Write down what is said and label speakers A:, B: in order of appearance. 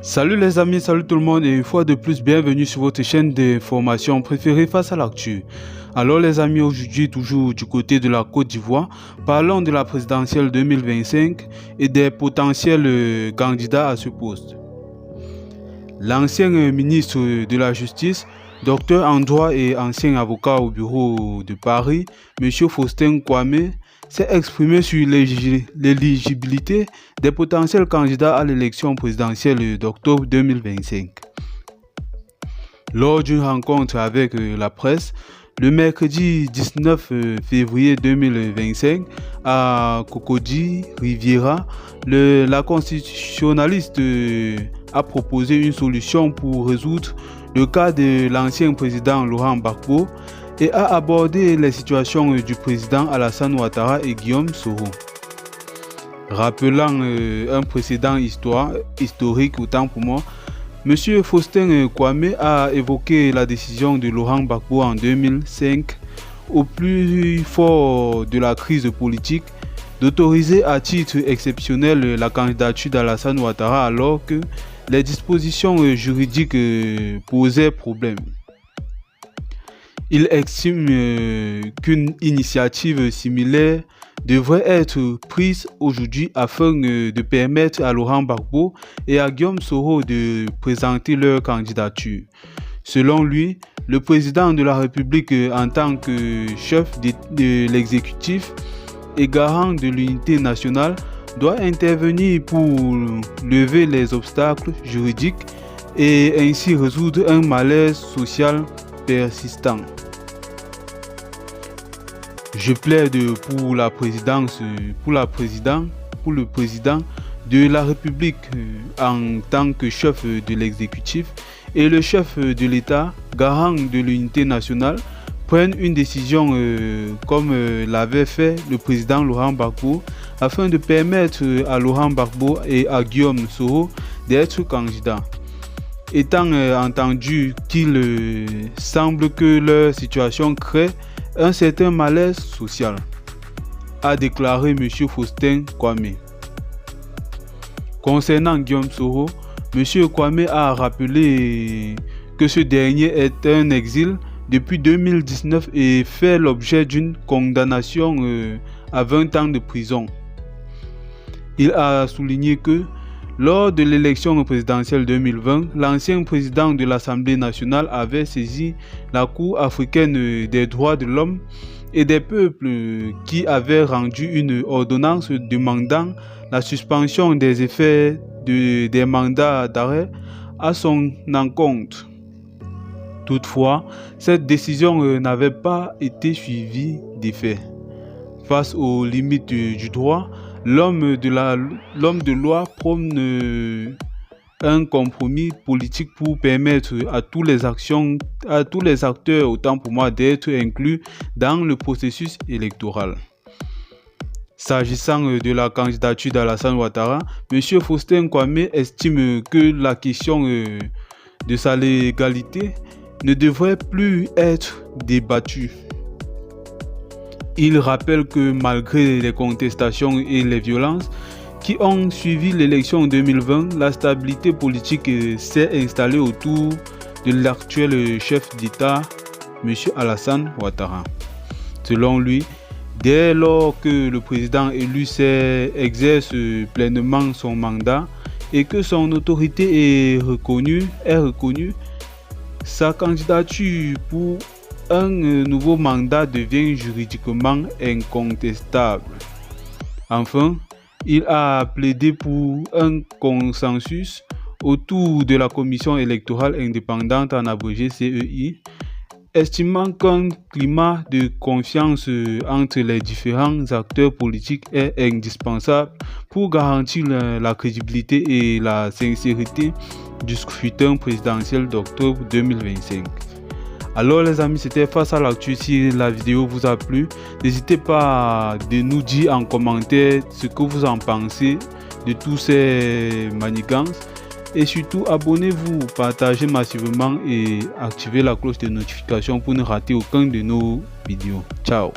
A: Salut les amis, salut tout le monde et une fois de plus, bienvenue sur votre chaîne d'information préférée face à l'actu. Alors les amis, aujourd'hui toujours du côté de la Côte d'Ivoire, parlons de la présidentielle 2025 et des potentiels candidats à ce poste. L'ancien ministre de la Justice, docteur en droit et ancien avocat au bureau de Paris, M. Faustin Kwame, s'est exprimé sur l'éligibilité des potentiels candidats à l'élection présidentielle d'octobre 2025. Lors d'une rencontre avec la presse, le mercredi 19 février 2025, à Cocody Riviera, la constitutionnaliste a proposé une solution pour résoudre le cas de l'ancien président Laurent Gbagbo et a abordé les situations du président Alassane Ouattara et Guillaume Soro. Rappelant un précédent historique autant pour moi, M. Faustin Kwame a évoqué la décision de Laurent Gbagbo en 2005, au plus fort de la crise politique, d'autoriser à titre exceptionnel la candidature d'Alassane Ouattara alors que les dispositions juridiques posaient problème. Il estime qu'une initiative similaire devrait être prise aujourd'hui afin de permettre à Laurent Gbagbo et à Guillaume Soro de présenter leur candidature. Selon lui, le président de la République en tant que chef de l'exécutif et garant de l'unité nationale doit intervenir pour lever les obstacles juridiques et ainsi résoudre un malaise social persistant. Je plaide pour le président de la République en tant que chef de l'exécutif et le chef de l'État, garant de l'unité nationale, prennent une décision comme l'avait fait le président Laurent Gbagbo afin de permettre à Laurent Gbagbo et à Guillaume Soro d'être candidats. Étant entendu qu'il semble que leur situation crée un certain malaise social, a déclaré M. Faustin Kwame. Concernant Guillaume Soro, M. Kwame a rappelé que ce dernier est en exil depuis 2019 et fait l'objet d'une condamnation à 20 ans de prison. Il a souligné que lors de l'élection présidentielle 2020, l'ancien président de l'Assemblée nationale avait saisi la Cour africaine des droits de l'homme et des peuples qui avait rendu une ordonnance demandant la suspension des effets des mandats d'arrêt à son encontre. Toutefois, cette décision n'avait pas été suivie d'effet. Face aux limites du droit, l'homme de loi prône un compromis politique pour permettre à tous les acteurs, autant pour moi, d'être inclus dans le processus électoral. S'agissant de la candidature d'Alassane Ouattara, M. Faustin Kwame estime que la question de sa légalité ne devrait plus être débattue. Il rappelle que malgré les contestations et les violences qui ont suivi l'élection 2020, la stabilité politique s'est installée autour de l'actuel chef d'État, M. Alassane Ouattara. Selon lui, dès lors que le président élu exerce pleinement son mandat et que son autorité est reconnue, sa candidature pour un nouveau mandat devient juridiquement incontestable. Enfin, il a plaidé pour un consensus autour de la commission électorale indépendante, en abrégé CEI, estimant qu'un climat de confiance entre les différents acteurs politiques est indispensable pour garantir la crédibilité et la sincérité du scrutin présidentiel d'octobre 2025. Alors les amis, c'était Face à l'actu. Si la vidéo vous a plu, n'hésitez pas à nous dire en commentaire ce que vous en pensez de tous ces manigances. Et surtout, abonnez-vous, partagez massivement et activez la cloche de notification pour ne rater aucun de nos vidéos. Ciao!